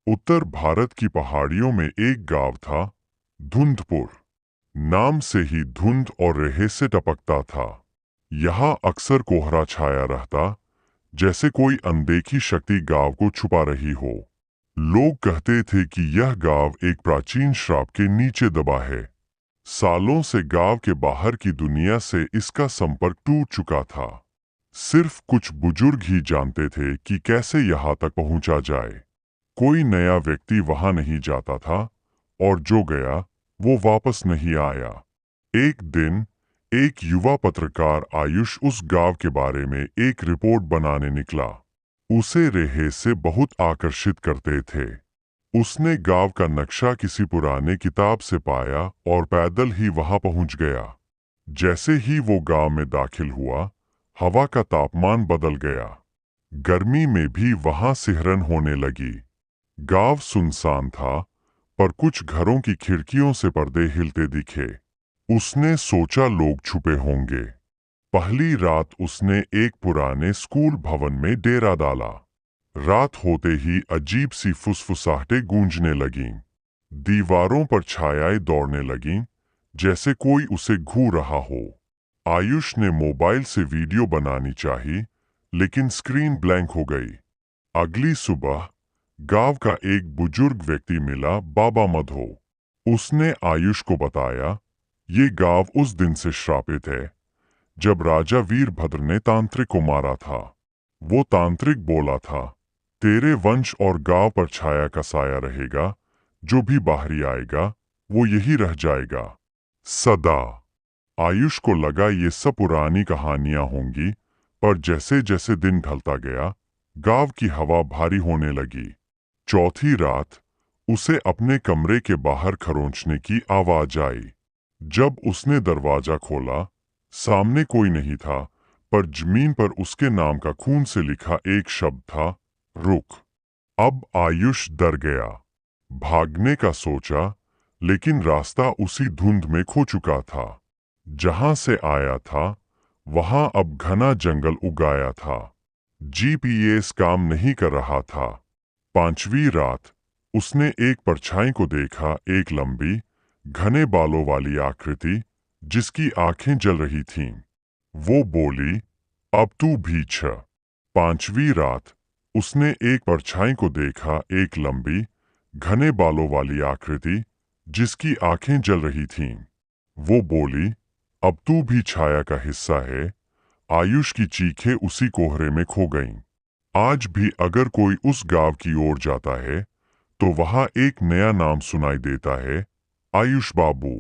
उत्तर भारत की पहाड़ियों में एक गांव था, धुंधपुर। नाम से ही धुंध और रेहे से टपकता था। यहाँ अक्सर कोहरा छाया रहता, जैसे कोई अनदेखी शक्ति गांव को छुपा रही हो। लोग कहते थे कि यह गांव एक प्राचीन श्राप के नीचे दबा है। सालों से गांव के बाहर की दुनिया से इसका संपर्क टूट चुका था। सिर्फ कुछ बुजुर्ग ही जानते थे कि कैसे यहाँ तक पहुंचा जाए। कोई नया व्यक्ति वहां नहीं जाता था, और जो गया वो वापस नहीं आया। एक दिन एक युवा पत्रकार आयुष उस गांव के बारे में एक रिपोर्ट बनाने निकला। उसे रेहे से बहुत आकर्षित करते थे। उसने गांव का नक्शा किसी पुराने किताब से पाया और पैदल ही वहां पहुंच गया। जैसे ही वो गांव में दाखिल हुआ, हवा का तापमान बदल गया। गर्मी में भी वहां सिहरन होने लगी। गांव सुनसान था, पर कुछ घरों की खिड़कियों से पर्दे हिलते दिखे। उसने सोचा लोग छुपे होंगे। पहली रात उसने एक पुराने स्कूल भवन में डेरा डाला। रात होते ही अजीब सी फुसफुसाहटें गूंजने लगीं। दीवारों पर छायाएं दौड़ने लगीं, जैसे कोई उसे घूर रहा हो। आयुष ने मोबाइल से वीडियो बनानी चाही, लेकिन स्क्रीन ब्लैंक हो गई। अगली सुबह गांव का एक बुजुर्ग व्यक्ति मिला, बाबा मधो। उसने आयुष को बताया, ये गांव उस दिन से श्रापित है जब राजा वीरभद्र ने तांत्रिक को मारा था। वो तांत्रिक बोला था, तेरे वंश और गांव पर छाया का साया रहेगा। जो भी बाहरी आएगा वो यही रह जाएगा सदा। आयुष को लगा ये सब पुरानी कहानियां होंगी, पर जैसे जैसे दिन ढलता गया, गांव की हवा भारी होने लगी। चौथी रात उसे अपने कमरे के बाहर खरोंचने की आवाज आई। जब उसने दरवाजा खोला, सामने कोई नहीं था, पर जमीन पर उसके नाम का खून से लिखा एक शब्द था, रुक। अब आयुष डर गया। भागने का सोचा, लेकिन रास्ता उसी धुंध में खो चुका था। जहां से आया था वहां अब घना जंगल उगाया था। जीपीएस काम नहीं कर रहा था। पांचवी रात उसने एक परछाई को देखा, एक लंबी घने बालों वाली आकृति जिसकी आंखें जल रही थीं। वो बोली, अब तू भी छ। पांचवी रात उसने एक परछाई को देखा, एक लंबी घने बालों वाली आकृति जिसकी आंखें जल रही थीं। वो बोली, अब तू भी छाया का हिस्सा है। आयुष की चीखें उसी कोहरे में खो गईं। आज भी अगर कोई उस गांव की ओर जाता है तो वहां एक नया नाम सुनाई देता है, आयुष बाबू।